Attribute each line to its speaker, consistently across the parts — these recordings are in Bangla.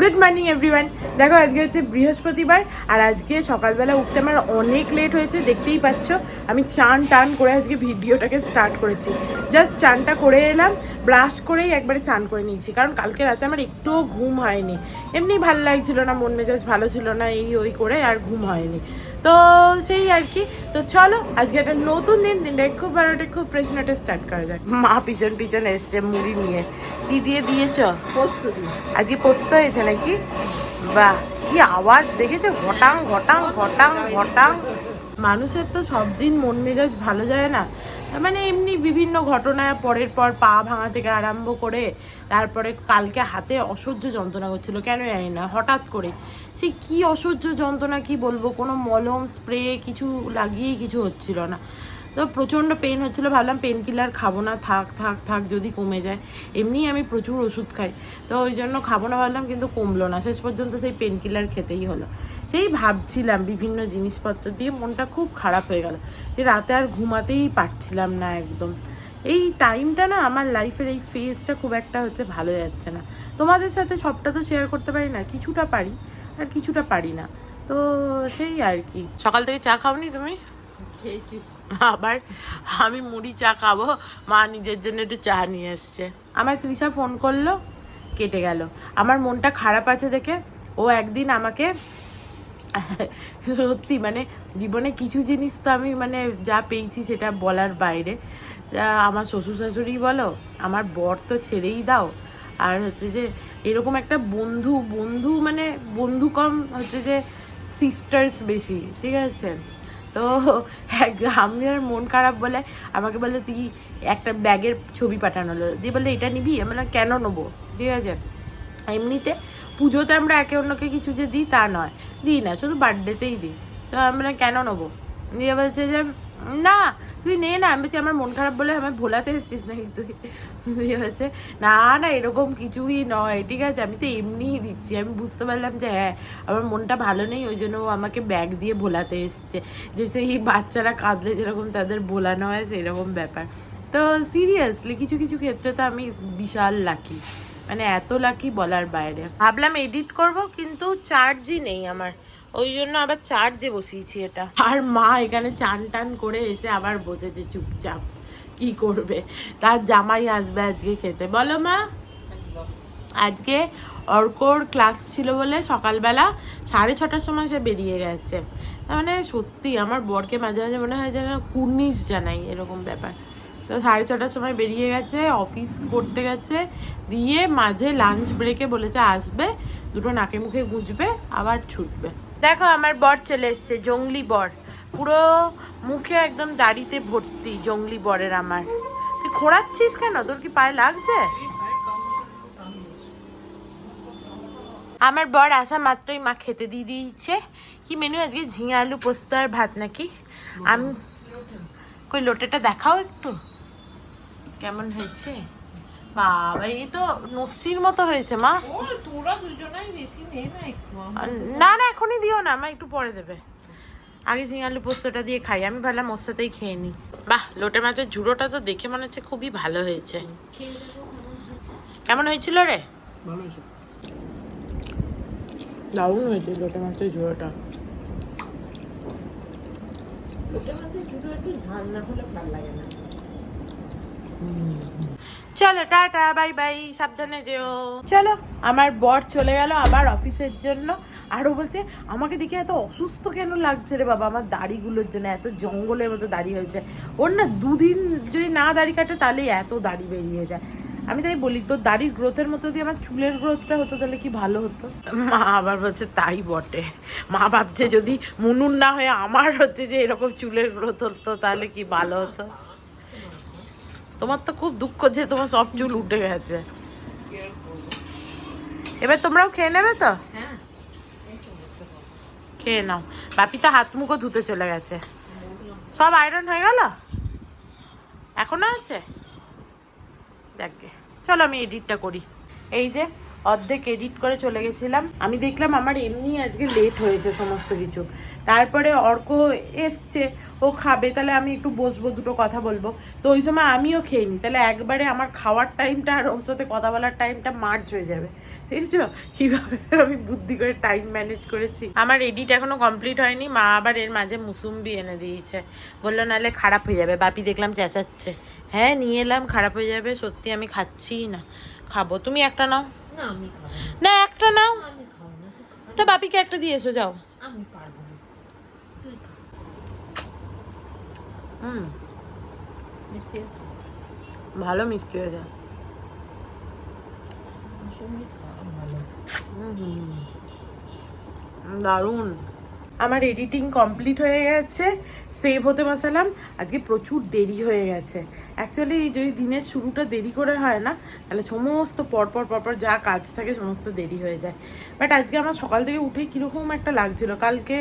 Speaker 1: Good morning everyone. দেখো আজকে হচ্ছে বৃহস্পতিবার আর আজকে সকালবেলা উঠতে আমার অনেক লেট হয়েছে, দেখতেই পাচ্ছ। আমি চান টান করে আজকে ভিডিওটাকে স্টার্ট করেছি। জাস্ট চানটা করে এলাম, ব্রাশ করেই একবারে চান করে নিয়েছি, কারণ কালকে রাতে আমার একটুও ঘুম হয়নি। এমনি ভালো লাগছিল না, মন মেজাজ ভালো ছিল না, এই ওই করে আর ঘুম হয়নি। তো সেই আর কি। তো চলো আজকে একটা নতুন দিনটাকে খুব ভালোটা খুব ফ্রেশ নোটে স্টার্ট করা যাক। মা পিছন পিছন এসছে মুড়ি নিয়ে। কি দিয়ে দিয়েছ?
Speaker 2: পোস্ত দিয়ে।
Speaker 1: আজকে পোস্ত হয়েছে নাকি? বাহ, কি আওয়াজ দেখেছো? ঘটাং ঘটাং ঘটাং ঘটাং। মানুষের তো সব দিন মন মেজাজ ভালো যায় না, মানে এমনি বিভিন্ন ঘটনায় পরের পর পা ভাঙা থেকে আরম্ভ করে তারপরে কালকে হাতে অসহ্য যন্ত্রণা করছিল, কেন জানি না, হঠাৎ করে। সেই কি অসহ্য যন্ত্রণা কি বলবো, কোনো মলম স্প্রে কিছু লাগিয়েই কিছু হচ্ছিল না। তো প্রচণ্ড পেন হচ্ছিলো, ভাবলাম পেন কিলার খাবো না, থাক থাক থাক যদি কমে যায়। এমনিই আমি প্রচুর ওষুধ খাই, তো ওই জন্য খাবো না ভাবলাম, কিন্তু কমলো না। শেষ পর্যন্ত সেই পেন কিলার খেতেই হলো। সেই ভাবছিলাম বিভিন্ন জিনিসপত্র দিয়ে মনটা খুব খারাপ হয়ে গেল, যে রাতে আর ঘুমাতেই পারছিলাম না একদম। এই টাইমটা না আমার লাইফের এই ফেজটা খুব একটা হচ্ছে ভালো যাচ্ছে না। তোমাদের সাথে সবটা তো শেয়ার করতে পারি না, কিছুটা পারি আর কিছুটা পারি না। তো সেই আর কি। সকাল থেকে চা খাওনি তুমি?
Speaker 2: খেয়েছি।
Speaker 1: আবার আমি মুড়ি চা খাবো, মা নিজের জন্য একটু চা নিয়ে এসছে। আমার তৃষা ফোন করলো, কেটে গেল। আমার মনটা খারাপ আছে দেখে ও একদিন আমাকে সত্যি মানে জীবনে কিছু জিনিস তো আমি মানে যা পেয়েছি সেটা বলার বাইরে। আমার শ্বশুর শাশুড়ি বলো, আমার বর তো ছেড়েই দাও, আর হচ্ছে যে এরকম একটা বন্ধু বন্ধু মানে বন্ধু কম হচ্ছে যে সিস্টার্স বেশি, ঠিক আছে? তো আমি আর মন খারাপ বলে আমাকে বললো তুই একটা ব্যাগের ছবি পাঠানো হলো, দিয়ে বললো এটা নিবি? আমি বললাম কেন নেবো, ঠিক আছে? এমনিতে পুজোতে আমরা একে অন্যকে কিছু যে দিই তা নয়, দিই না, শুধু বার্থডেতেই দিই। তো আমরা কেন নেবো? দিয়ে বলছে যে না তুই নে না। আমি বলছি আমার মন খারাপ বলে আমার ভোলাতে এসছিস নাকি তুই? দিয়ে বলছে না না এরকম কিছুই নয়, ঠিক আছে আমি তো এমনিই দিচ্ছি। আমি বুঝতে পারলাম যে হ্যাঁ আমার মনটা ভালো নেই, ওই জন্য ও আমাকে ব্যাগ দিয়ে ভোলাতে এসছে, যে সেই বাচ্চারা কাঁদলে যেরকম তাদের ভোলানো হয় সেই রকম ব্যাপার। তো সিরিয়াসলি কিছু কিছু ক্ষেত্রে তো আমি বিশাল লাকি, মানে এত লাকি বলার বাইরে। ভাবলাম এডিট করব, কিন্তু চার্জই নেই আমার, ওই জন্য আবার চার্জে বসিয়েছি এটা। আর মা এখানে চান টান করে এসে আবার বসেছে চুপচাপ, কি করবে, তার জামাই আসবে আজকে খেতে। বলো মা। আজকে অর্কর ক্লাস ছিল বলে সকালবেলা 6:30টার সময় সে বেরিয়ে গেছে। মানে সত্যি আমার বরকে মাঝে মাঝে মনে হয় যেন কুর্নিশ জানাই, এরকম ব্যাপার। তো 6:30টার সময় বেরিয়ে গেছে, অফিস করতে গেছে, দিয়ে মাঝে লাঞ্চ ব্রেকে বলেছে আসবে, দুটো নাকে মুখে গুঁজবে আবার ছুটবে। দেখো আমার বর চলে এসছে, জঙ্গলি বর, পুরো মুখে একদম দাড়িতে ভর্তি জঙ্গলি বরের। আমার তুই খোঁড়াচ্ছিস কেন, তোর কি পায়ে লাগছে? আমার বর আসা মাত্রই মা খেতে দিয়ে দিয়েছে। কি মেনু আজকে? ঝিঙে আলু পোস্ত আর ভাত নাকি? আমি কই লোটেটা দেখাও একটু, কেমন হয়েছে? বাবা এই তো নস্যির মতো হয়েছে মা। না না এখনই দিও না, মা একটু পরে দেবে। আগে ঝিঙে আলু পোস্তটা দিয়ে খাই, আমি ভাবলাম ওর সাথেই খেয়ে নিই। বাহ, লোটে মাছের ঝুড়োটা তো দেখে মনে হচ্ছে খুবই ভালো হয়েছে। কেমন হয়েছিল রে?
Speaker 2: ভালো হয়েছে,
Speaker 1: দারুণ হয়েছে লোটে মাছের ঝুড়োটা। চলো টাটা বাই বাই, সাবধানে যেও। চলো আমার বর চলে গেল আবার অফিসের জন্য। আরও বলছে আমাকে দেখে এত অসুস্থ কেন লাগছে রে বাবা, আমার দাড়িগুলোর জন্য এত জঙ্গলের মতো দাড়ি হয়েছে। ওর না দুদিন যদি না দাড়ি কাটে তাহলেই এত দাড়ি বেরিয়ে যায়। আমি তাই বলি তোর দাড়ির গ্রোথের মতো দিয়ে আমার চুলের গ্রোথটা হতো তাহলে কি ভালো হতো। মা আবার বলছে তাই বটে, মা ভাবছে যদি মুনুর না হয়ে আমার হচ্ছে যে এরকম চুলের গ্রোথ হতো তাহলে কি ভালো হতো। তোমার তো খুব দুঃখ যে তোমার সব চুল উঠে গেছে। এবার তোমরাও খেয়ে নেবে তো? খেয়ে নাও। বাপি তো হাত মুখও ধুতে চলে গেছে। সব আয়রন হয়ে গেল, এখনো আছে? দেখবে, চলো আমি এডিটটা করি। এই যে অর্ধেক এডিট করে চলে গেছিলাম, আমি দেখলাম আমার এমনি আজকে লেট হয়েছে সমস্ত কিছু। তারপরে অর্ক এসছে, ও খাবে, তাহলে আমি একটু বসবো, দুটো কথা বলবো। তো ওই সময় আমিও খেয়ে নিই, তাহলে একবারে আমার খাওয়ার টাইমটা আর ওর সাথে কথা বলার টাইমটা মার্জ হয়ে যাবে। দেখেছো কিভাবে আমি বুদ্ধি করে টাইম ম্যানেজ করেছি। আমার এডিট এখনো কমপ্লিট হয়নি, মা আবার এর মাঝে মুসুম্বি এনে দিয়েছে, বললো নাহলে খারাপ হয়ে যাবে। বাপি দেখলাম চেঁচাচ্ছে, হ্যাঁ নিয়ে এলাম, খারাপ হয়ে যাবে। সত্যি আমি খাচ্ছিই না, খাবো। তুমি একটা নাও
Speaker 2: না আমি খাবো না।
Speaker 1: না, একটা নাও।
Speaker 2: আমি খাবো না, তুই খা।
Speaker 1: তো বাপিকে একটা দিয়ে এসো, যাও।
Speaker 2: আমি পারবো না, তুই খা। মিষ্টি আছে?
Speaker 1: ভালো মিষ্টি হয়ে যায়।
Speaker 2: মৌসুমি খা, ভালো।
Speaker 1: দারুণ। আমার এডিটিং কমপ্লিট হয়ে গেছে, সেভ হতে বসালাম। আজকে প্রচুর দেরি হয়ে গেছে। অ্যাকচুয়ালি যদি দিনের শুরুটা দেরি করে হয় না, তাহলে সমস্ত পরপর যা কাজ থাকে সমস্ত দেরি হয়ে যায়। বাট আজকে আমার সকাল থেকে উঠেই কীরকম একটা লাগছিল, কালকে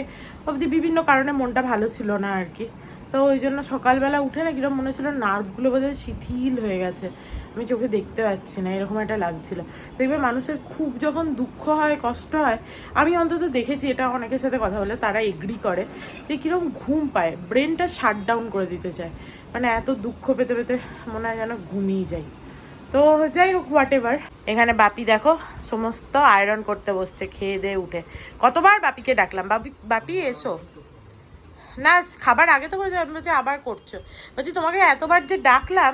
Speaker 1: অবধি বিভিন্ন কারণে মনটা ভালো ছিল না আর কি। তো ওই জন্য সকালবেলা উঠে না কীরকম মনে হচ্ছিলো নার্ভগুলো বোধহয় শিথিল হয়ে গেছে, আমি চোখে দেখতে পাচ্ছি না, এরকম একটা লাগছিল। দেখবে মানুষের খুব যখন দুঃখ হয়, কষ্ট হয়, আমি অন্তত দেখেছি, এটা অনেকের সাথে কথা বলে তারা এগ্রি করে, যে কীরকম ঘুম পায়, ব্রেনটা শাট ডাউন করে দিতে চায়। মানে এত দুঃখ পেতে পেতে মনে হয় যেন ঘুমিয়ে যায়। তো যাই হোক, হোয়াট এভার। এখানে বাপি দেখো সমস্ত আয়রন করতে বসছে খেয়ে দিয়ে উঠে। কতবার বাপিকে ডাকলাম, বাপি এসো না, খাবার আগে তো বলছি আবার করছো। বলছি তোমাকে এতবার যে ডাকলাম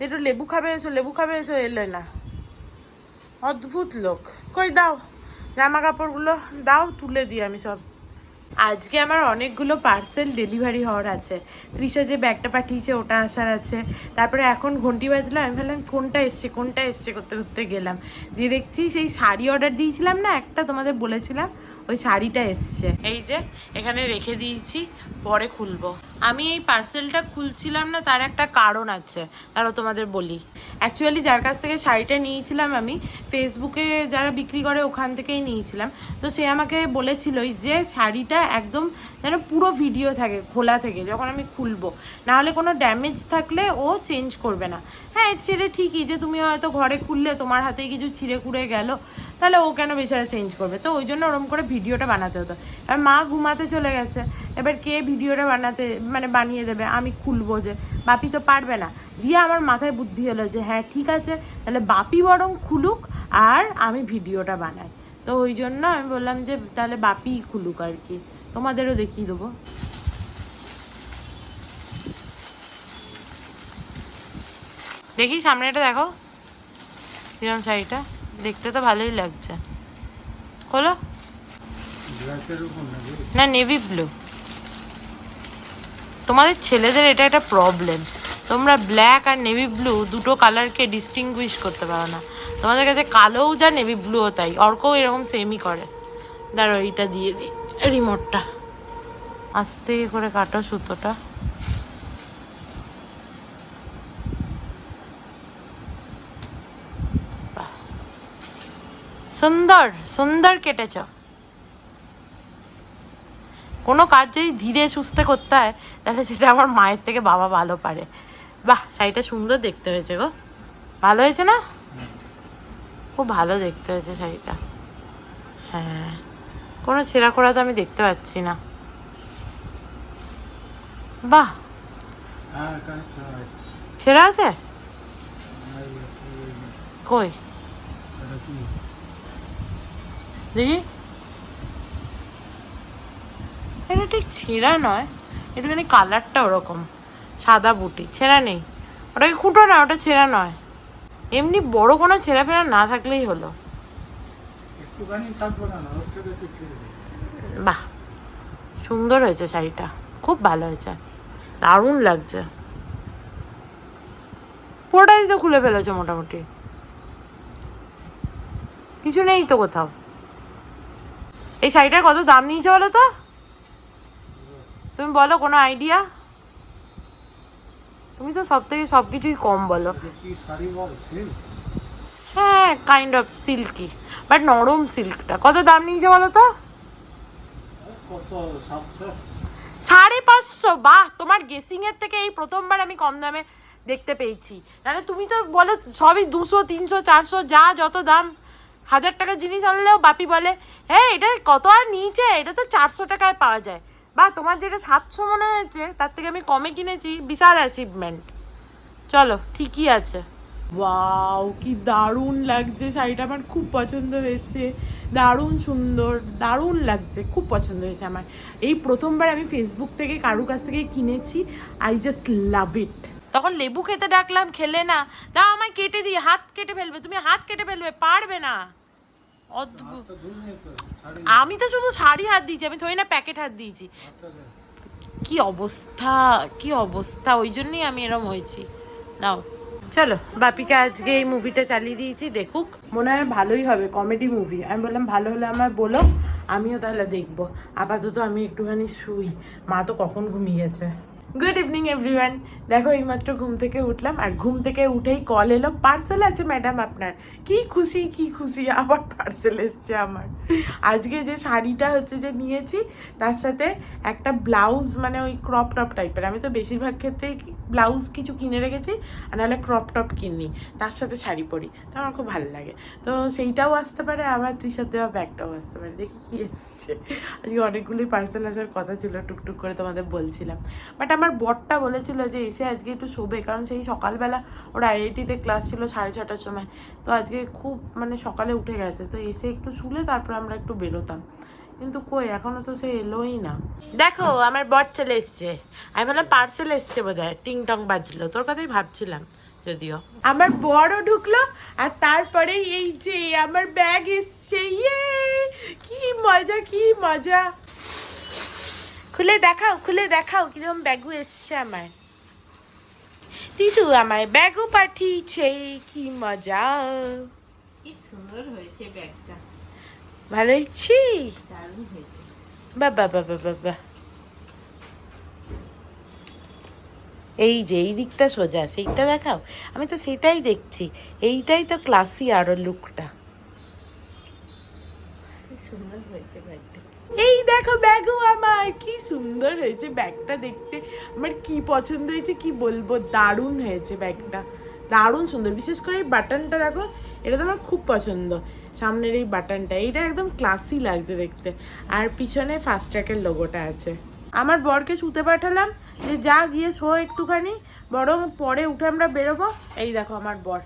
Speaker 1: একটু লেবু খাবে এসো, লেবু খাবে এসো, এলে না। অদ্ভুত লোক। কই দাও জামা কাপড়গুলো, দাও তুলে দিই আমি সব। আজকে আমার অনেকগুলো পার্সেল ডেলিভারি হওয়ার আছে। তৃষা যে ব্যাগটা পাঠিয়েছে ওটা আসার আছে। তারপরে এখন ঘন্টি বাজলো, আমি ভাবলাম কোনটা এসছে করতে করতে গেলাম, দিয়ে দেখছি সেই শাড়ি অর্ডার দিয়েছিলাম না একটা, তোমাদের বলেছিলাম, ওই শাড়িটা এসছে। এই যে এখানে রেখে দিয়েছি, পরে খুলবো। আমি এই পার্সেলটা খুলছিলাম না, তার একটা কারণ আছে, তারও তোমাদের বলি। অ্যাকচুয়ালি যার কাছ থেকে শাড়িটা নিয়েছিলাম আমি, ফেসবুকে যারা বিক্রি করে ওখান থেকেই নিয়েছিলাম। তো সে আমাকে বলেছিলই যে শাড়িটা একদম যেন পুরো ভিডিও থাকে খোলা থেকে, যখন আমি খুলবো, নাহলে কোনো ড্যামেজ থাকলে ও চেঞ্জ করবে না। হ্যাঁ ছেড়ে ঠিকই, যে তুমি হয়তো ঘরে খুললে তোমার হাতে কিছু ছিঁড়ে খুঁড়ে গেল, তাহলে ও কেন বেচারা চেঞ্জ করবে। তো ওই জন্য ওরকম করে ভিডিওটা বানাতে হতো। আর মা ঘুমাতে চলে গেছে, এবার কে ভিডিওটা বানিয়ে দেবে, আমি খুলবো যে, বাপি তো পারবে না। দিয়ে আমার মাথায় বুদ্ধি হলো যে হ্যাঁ ঠিক আছে, তাহলে বাপি বরং খুলুক আর আমি ভিডিওটা বানাই। তো ওই জন্য আমি বললাম যে তাহলে বাপিই খুলুক আর কি, তোমাদেরও দেখিয়ে দেবো। দেখি সামনেটা দেখো, কিরম শাড়িটা, দেখতে তো ভালোই লাগছে। খোলো না, নেভি ব্লু। তোমাদের ছেলেদের এটা একটা প্রবলেম, তোমরা ব্ল্যাক আর নেভি ব্লু দুটো কালারকে ডিস্টিংগুইশ করতে পারো না। তোমাদের কাছে কালোও যা, নেভি ব্লুও তাই। অর্কও এরকম সেমই করে। দাঁড়ো এইটা দিয়ে দিই রিমোটটা, আস্তে করে কাটো সুতোটা। সুন্দর সুন্দর কেটেছ। কোনো কাজ যদি ধীরে সুস্থে করতে হয়, তাহলে সেটা আমার মায়ের থেকে বাবা ভালো পারে। বাহ, শাড়িটা সুন্দর দেখতে হয়েছে গো, ভালো হয়েছে না? খুব ভালো দেখতে হয়েছে শাড়িটা। হ্যাঁ, কোনো ছেঁড়া খোড়া তো আমি দেখতে পাচ্ছি না। বাহ, ছেঁড়া আছে কই দেখি। এটা ঠিক ছেঁড়া নয়, একটুখানি কালারটা ওরকম সাদা বুটি, ছেঁড়া নেই। ওটাকে খুঁটো না, ওটা ছেঁড়া নয়। এমনি বড় কোনো ছেঁড়া ফেরা না থাকলেই হলো। বাহ, সুন্দর হয়েছে শাড়িটা, খুব ভালো হয়েছে, দারুণ লাগছে। পুরোটাই তো খুলে ফেলেছে মোটামুটি, কিছু নেই তো কোথাও। এই শাড়িটার কত দাম নিয়েছে বলো তো, তুমি বলো, কোনো আইডিয়া? তুমি তো সব থেকে সব কিছুই কম বলো। হ্যাঁ, কাইন্ড অফ সিল্কি, বাট নরম সিল্কটা। কত দাম নিয়েছে বলো তো? 550। বাহ, তোমার গেসিং এর থেকে এই প্রথমবার আমি কম দামে দেখতে পেয়েছি। নাহলে তুমি তো বলো সবই 200, 300, 400, যা যত দাম। 1000 টাকার জিনিস আনলেও বাপি বলে হ্যাঁ এটা কত আর নিচে, এটা তো 400 টাকায় পাওয়া যায়। বা তোমার যেটা 700 মনে হয়েছে, তার থেকে আমি কমে কিনেছি, বিশাল অ্যাচিভমেন্ট। চলো ঠিকই আছে, ওয়াও, কি দারুণ লাগছে শাড়িটা, আমার খুব পছন্দ হয়েছে, দারুণ সুন্দর, দারুণ লাগছে, খুব পছন্দ হয়েছে আমার। এই প্রথমবার আমি ফেসবুক থেকে কারুর কাছ থেকে কিনেছি, আই জাস্ট লাভ ইট। তখন লেবু খেতে ডাকলাম, খেলে না, দাও আমায় কেটে দিয়ে, হাত কেটে ফেলবে, তুমি হাত কেটে ফেলবে, পারবে না। অদ্ভুত। আমি তো শুধু শাড়ি হাত দিয়েছি, আমি থই না প্যাকেট হাত দিয়েছি। কি অবস্থা, কি অবস্থা, ওই জন্যই আমি এরম হয়েছি। নাও চলো, বাপিকে আজকে এই মুভিটা চালিয়ে দিয়েছি, দেখুক, মনে হয় ভালোই হবে, কমেডি মুভি। আমি বললাম ভালো হলে আমার বলো, আমিও তাহলে দেখবো। আপাতত আমি একটুখানি শুই, মা তো কখন ঘুমিয়ে গেছে। Good evening everyone. দেখো এইমাত্র ঘুম থেকে উঠলাম, আর ঘুম থেকে উঠেই কল এলো, পার্সেল আছে ম্যাডাম আপনার। কি খুশি, কি খুশি, আবার পার্সেল এসছে আমার। আজকে যে শাড়িটা হচ্ছে যে নিয়েছি, তার সাথে একটা ব্লাউজ, মানে ওই ক্রপ টপ টাইপের, আমি তো বেশিরভাগ ক্ষেত্রেই ব্লাউজ কিছু কিনে রেখেছি, আর নাহলে ক্রপ টপ কিনি, তার সাথে শাড়ি পরি, তো আমার খুব ভালো লাগে। তো সেইটাও আসতে পারে, আবার টি-শার্ট দেওয়া ব্যাগটাও আসতে পারে, দেখি কী এসছে। আজকে অনেকগুলোই পার্সেল আসার কথা ছিল, টুকটুক করে তোমাদের বলছিলাম। বাট আমার বরটা বলেছিল যে এসে আজকে একটু শোবে, কারণ সেই সকালবেলা ওর আইআইটিতে ক্লাস ছিল 6:30টার সময়, তো আজকে খুব মানে সকালে উঠে গেছে, তো এসে একটু শুলে তারপর আমরা একটু বেরোতাম, কিন্তু কই এখনো তো সে এলোই না। দেখো আমার বর চলে এসছে, আমি বললাম পার্সেল এসছে বোধ হয়, টিং টং বাজলো, তোর কথাই ভাবছিলাম। যদিও আমার বড়ও ঢুকলো, আর তারপরে এই যে আমার ব্যাগ এসছে, ইয়ে কি মজা, কি মজা। খুলে দেখাও, খুলে দেখাও কিরকম ব্যাগও এসছে আমার। টিসু আমায় ব্যাগও পাঠিয়েছে, কি মজা।
Speaker 2: কি সুন্দর হয়েছে ব্যাগটা,
Speaker 1: ভালো হয়েছি,
Speaker 2: দারুণ হয়েছে।
Speaker 1: বাবা বাবা বাবা। এই যে এই দিকটা সোজা, সেইটা দেখাও, আমি তো সেটাই দেখছি, এইটাই তো ক্লাসি আরো লুকটা।
Speaker 2: কি সুন্দর হয়েছে ব্যাগটা।
Speaker 1: এই দেখো ব্যাগও আমার, কি সুন্দর হয়েছে ব্যাগটা দেখতে, আমার কি পছন্দ হয়েছে কি বলবো, দারুণ হয়েছে ব্যাগটা, দারুণ সুন্দর। বিশেষ করে এই বাটনটা দেখো, এটা তো আমার খুব পছন্দ, সামনের এই বাটনটা, এইটা একদম ক্লাসি লাগছে দেখতে, আর পিছনে ফাস্ট ট্র্যাকের লোগোটা আছে। আমার বরকে শুতে পাঠালাম, যে যা গিয়ে শো একটুখানি, বরং পরে উঠে আমরা বেরোবো। এই দেখো আমার বর,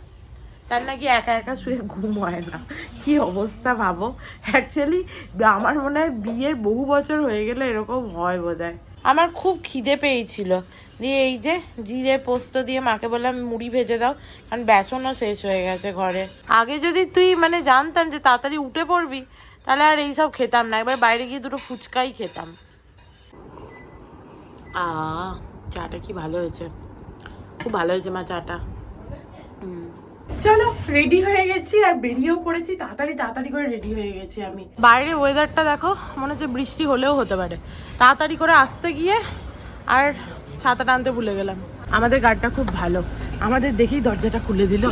Speaker 1: তার নাকি একা একা শুয়ে ঘুম হয় না, কি অবস্থা ভাবো। অ্যাকচুয়ালি আমার মনে হয় বিয়ের বহু বছর হয়ে গেলে এরকম হয় বোধহয়। আমার খুব খিদে পেয়েছিল, দিয়ে এই যে জিরে পোস্ত দিয়ে মাকে বললাম মুড়ি ভেজে দাও, কারণ বেসনও শেষ হয়ে গেছে ঘরে। আগে যদি তুই মানে জানতাম যে তাড়াতাড়ি উঠে পড়বি, তাহলে আর এইসব খেতাম না, একবার বাইরে গিয়ে দুটো ফুচকাই খেতাম। চাটা কি ভালো হয়েছে, খুব ভালো হয়েছে মা চাটা। চলো রেডি হয়ে গেছি, আর বেরিয়েও পড়েছি, তাড়াতাড়ি তাড়াতাড়ি করে রেডি হয়ে গেছি আমি। বাইরে ওয়েদারটা দেখো, মনে হচ্ছে বৃষ্টি হলেও হতে পারে, তাড়াতাড়ি করে আসতে গিয়ে আর ছাতা টানতে ভুলে গেলাম। আমাদের গাড়িটা খুব ভালো, আমাদের দেখেই দরজাটা খুলে দিল।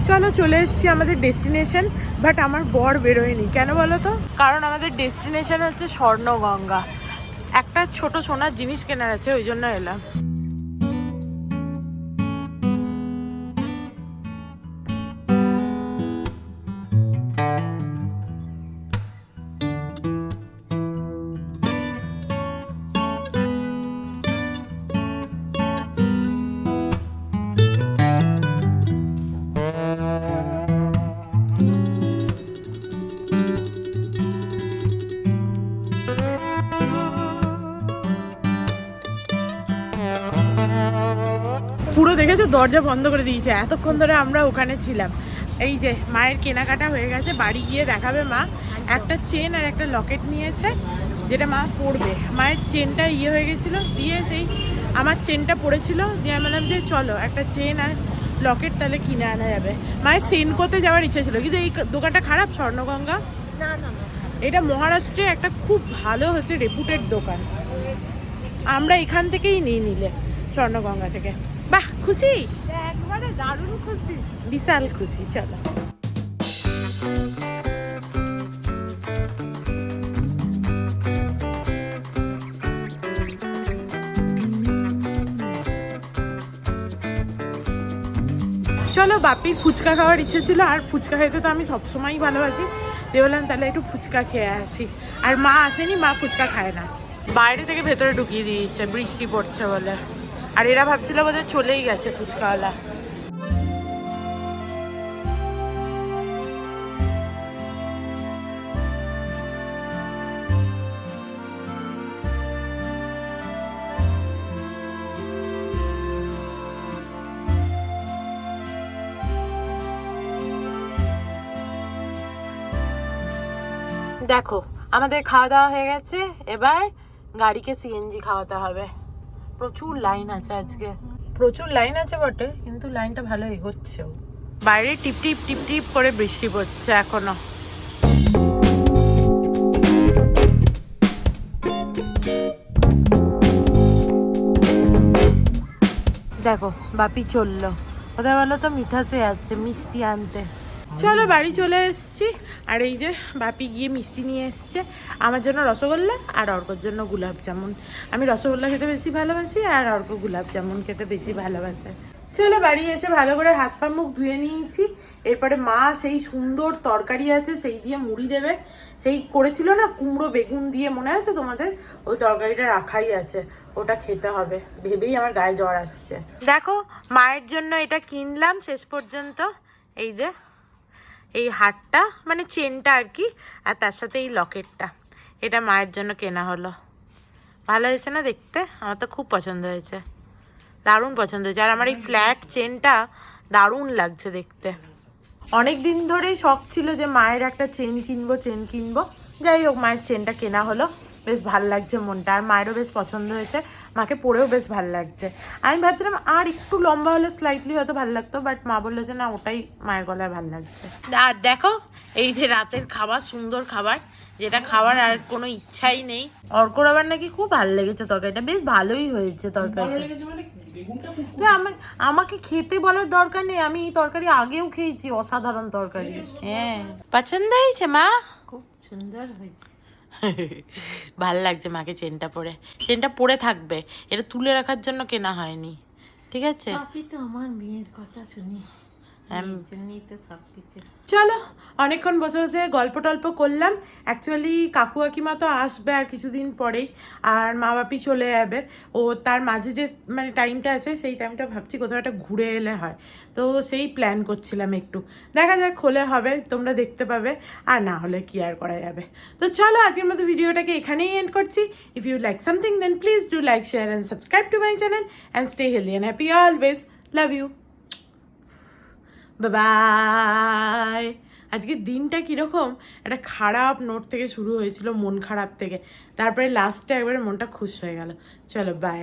Speaker 1: চলো চলে এসেছি আমাদের ডেস্টিনেশন, বাট আমার বর বেরোয়নি, কেন বলো তো? কারণ আমাদের ডেস্টিনেশন হচ্ছে স্বর্ণগঙ্গা, একটা ছোট সোনার জিনিস কেনার আছে, ওই জন্য এলাম। পুরো দেখেছো দরজা বন্ধ করে দিয়েছে, এতক্ষণ ধরে আমরা ওখানে ছিলাম। এই যে মায়ের কেনাকাটা হয়ে গেছে, বাড়ি গিয়ে দেখাবে মা। একটা চেন আর একটা লকেট নিয়েছে, যেটা মা পরবে। মায়ের চেনটা ইয়ে হয়ে গেছিলো, দিয়ে সেই আমার চেনটা পড়েছিল, দিয়ে আমি বললাম যে চলো একটা চেন আর লকেট তাহলে কিনে আনা যাবে। মায়ের সেনকোতে যাওয়ার ইচ্ছা ছিল, কিন্তু এই দোকানটা খারাপ, স্বর্ণগঙ্গা
Speaker 2: না না না,
Speaker 1: এটা মহারাষ্ট্রে একটা খুব ভালো হচ্ছে রেপুটেড দোকান, আমরা এখান থেকেই নিয়ে নিলে, স্বর্ণগঙ্গা থেকে। বাহ, খুশি,
Speaker 2: একবারে দারুণ খুশি।
Speaker 1: বিশাল খুশি। চলো চলো, বাপির ফুচকা খাওয়ার ইচ্ছে ছিল, আর ফুচকা খেতে তো আমি সবসময়ই ভালোবাসি। দিয়ে বললাম তাহলে একটু ফুচকা খেয়ে আসি। আর মা আসেনি, মা ফুচকা খায় না, বাইরে থেকে ভেতরে ঢুকিয়ে দিয়েছে বৃষ্টি পড়ছে বলে। আর এরা ভাবছিল বোধহয় চলেই গেছে ফুচকাওয়ালা। দেখো আমাদের খাওয়া দাওয়া হয়ে গেছে, এবার গাড়িকে সিএনজি খাওয়াতে হবে। প্রচুর লাইন আছে আজকে, প্রচুর লাইন আছে বটে, কিন্তু লাইনটা ভালো এগোচ্ছেও। বাইরে টিপ টিপ টিপ টিপ করে বৃষ্টি পড়ছে এখনো। দেখো বাপি চললো, কোথায় বলো তো? মিঠাসে যাচ্ছে মিষ্টি আনতে। চলো বাড়ি চলে এসেছি, আর এই যে বাপি গিয়ে মিষ্টি নিয়ে এসছে আমার জন্য রসগোল্লা, আর অর্কর জন্য গোলাপ জামুন। আমি রসগোল্লা খেতে বেশি ভালোবাসি, আর অর্ক গোলাপ জামুন খেতে বেশি ভালোবাসে। চলো বাড়ি এসে ভালো করে হাত পা মুখ ধুয়ে নিয়েছি। এরপরে মা সেই সুন্দর তরকারি আছে সেই দিয়ে মুড়ি দেবে, সেই করেছিল না কুমড়ো বেগুন দিয়ে, মনে আছে তোমাদের? ওই তরকারিটা রাখাই আছে, ওটা খেতে হবে ভেবেই আমার গায়ে জ্বর আসছে। দেখো মায়ের জন্য এটা কিনলাম শেষ পর্যন্ত, এই যে এই হারটা মানে চেনটা আর কি, আর তার সাথে এই লকেটটা, এটা মায়ের জন্য কেনা হলো। ভালো হয়েছে না দেখতে? আমার তো খুব পছন্দ হয়েছে, দারুণ পছন্দ হয়েছে। আর আমার এই ফ্ল্যাট চেনটা দারুণ লাগছে দেখতে। অনেক দিন ধরেই শখ ছিল যে মায়ের একটা চেন কিনবো। যাই হোক মায়ের চেনটা কেনা হলো, বেশ ভাল লাগছে মনটা, আর মায়েরও বেশ পছন্দ হয়েছে, মাকে পরেও বেশ ভাল লাগছে। আমি ভাবছিলাম আর একটু লম্বা হলে স্লাইটলি হয়তো ভালো লাগতো, বাট মা বললো যে না ওটাই মায়ের গলায় ভাল লাগছে। আর দেখো এই যে রাতের খাবার, সুন্দর খাবার, যেটা খাওয়ার আর কোনো ইচ্ছাই নেই। অর্কর আবার নাকি খুব ভালো লেগেছে তরকারিটা, বেশ ভালোই হয়েছে তরকারিটা। তো আমাকে খেতে বলার দরকার নেই, আমি এই তরকারি আগেও খেয়েছি, অসাধারণ তরকারি। হ্যাঁ পছন্দ হয়েছে মা?
Speaker 2: খুব সুন্দর হয়েছে।
Speaker 1: ভাল লাগছে মাকে চেনটা পরে, চেনটা পরে থাকবে, এটা তুলে রাখার জন্য কেনা হয়নি, ঠিক আছে?
Speaker 2: সবই তো আমার মেয়ের কথা শুনি, জন্যই তো সবকিছু।
Speaker 1: চলো অনেকক্ষণ বসে বসে গল্প টল্প করলাম। অ্যাকচুয়ালি কাকু কাকিমা তো আসবে আর কিছুদিন পরেই, আর মা বাপি চলে যাবে। ও তার মাঝে যে মানে টাইমটা আছে সেই টাইমটা ভাবছি কোথাও একটা ঘুরে এলে হয়, তো সেই প্ল্যান করছিলাম একটু। দেখা যাক হলে হবে, তোমরা দেখতে পাবে, আর না হলে কি আর করা যাবে। তো চলো আজকের মতো ভিডিওটাকে এখানেই এন্ড করছি। If you like something then please do like, share and subscribe to my channel and stay healthy and happy always. Love you, bye. আজকের দিনটা কীরকম একটা খারাপ নোট থেকে শুরু হয়েছিল, মন খারাপ থেকে, তারপরে লাস্টে একবারে মনটা খুশ হয়ে গেল। চলো বাই।